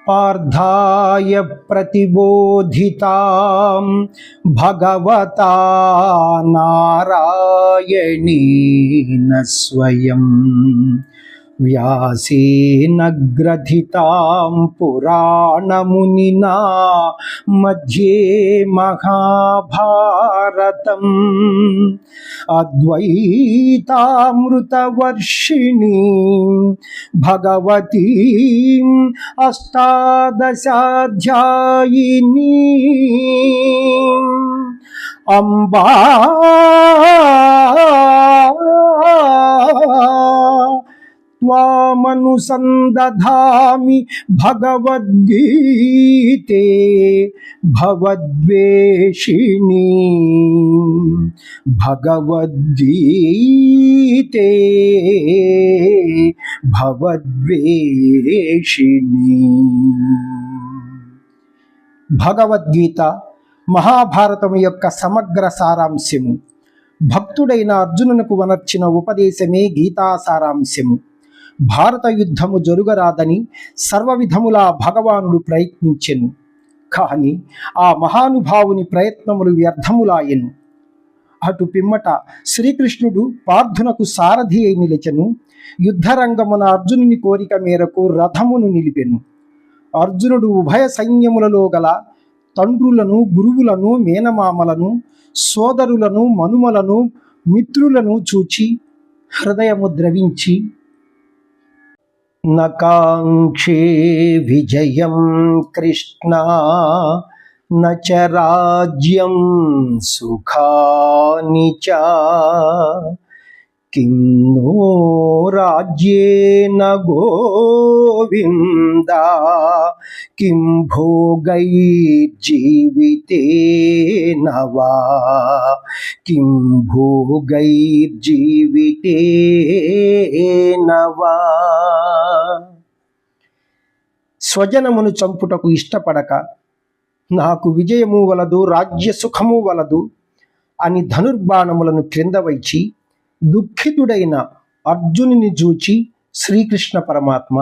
पार्थाय प्रतिबोधितां भगवता नारायणेन स्वयं व्यासेन ग्रथितां पुराणमुनिना मध्ये महाभारतम् अद्वैतामृतवर्षिणीं भगवतीम् अष्टादशाध्यायिनीम् अम्बा त्वामनुसन्दधामि भगवद्गीते भवद्वेषिणी भगवद्गीते भवद्वेषिणी। భగవద్గీత మహాభారతము యొక్క సమగ్ర సారాంశము. భక్తుడైన అర్జునునకు వనర్చిన ఉపదేశమే గీతా సారాంశము. భారత యుద్ధము జరుగరాదని సర్వవిధములా భగవానుడు ప్రయత్నించెను. కానీ ఆ మహానుభావుని ప్రయత్నములు వ్యర్థములాయెను. అటు పిమ్మట శ్రీకృష్ణుడు పార్థునకు సారథి అయి నిలిచెను. యుద్ధరంగమున అర్జునుని కోరిక మేరకు రథమును నిలిపెను. అర్జునుడు ఉభయ సైన్యములలో గల తండ్రులను, గురువులను, మేనమామలను, సోదరులను, మనుమలను, మిత్రులను చూచి హృదయము ద్రవించి నకాంక్షే విజయం కృష్ణ నచ రాజ్యం సుఖాని చ కిం నో రాజ్యేన గోవింద కిం భోగైర్జీవితేన వా కిం భోగైర్జీవితేన వా. స్వజనమును చంపుటకు ఇష్టపడక నాకు విజయము వలదు, రాజ్య సుఖము వలదు అని ధనుర్బాణములను క్రింద వైచి దుఃఖితుడైన అర్జునుని చూచి శ్రీకృష్ణ పరమాత్మ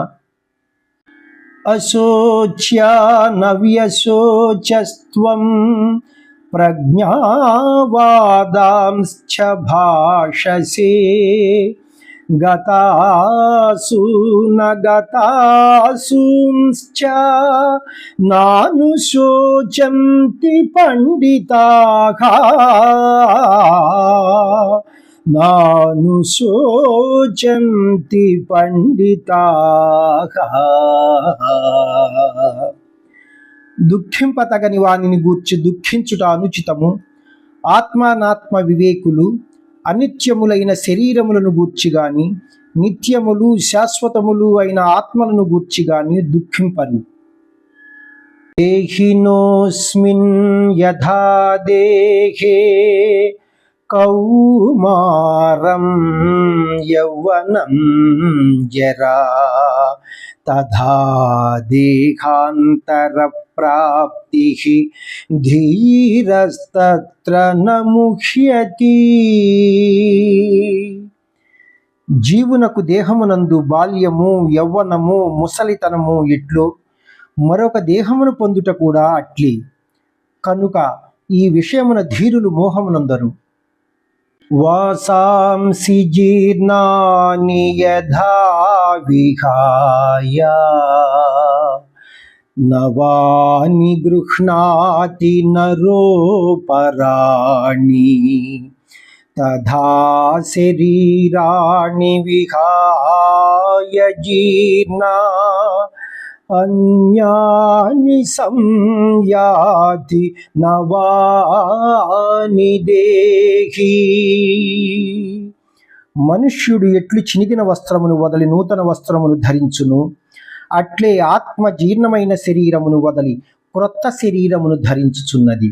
అశోచ్యానవ్యశోచస్త్వం ప్రజ్ఞావాదాంశ్చ భాషసే గతాసు నగతాసూంశ్చ నానుశోచంతి పండితాః నానుశోచంతి పండితాః. దుఃఖింపతగని వానిని గూర్చి దుఃఖించుట అనుచితము. ఆత్మానాత్మ వివేకులు అనిత్యములైన శరీరములను గూర్చి గాని, నిత్యములు శాశ్వతములు అయిన ఆత్మలను గూర్చి గాని దుఃఖింపరు. దేహినోస్మిన్ యథా దేహే కౌమారం యౌవనం జరా తథా దేహాంతర ప్రాప్తి ధీరస్తత్ర న ముహ్యతి. జీవునకు దేహమునందు బాల్యము, యౌవనము, ముసలితనము ఎట్లో మరొక దేహమును పొందుట కూడా అట్లే. కనుక ఈ విషయమున ధీరులు మోహమునందరు. వాసాంసి జీర్ణాని యథా విహాయ నవాని గృహ్ణాతి నరోపరాణి తథా శరీరాణి విహాయ జీర్ణా అన్యాని సంయాతి నవాని దేహి. మనుష్యుడు ఎట్లు చినిగిన వస్త్రమును వదలి నూతన వస్త్రమును ధరించును, అట్లే ఆత్మ జీర్ణమైన శరీరమును వదలి క్రొత్త శరీరమును ధరించుచున్నది.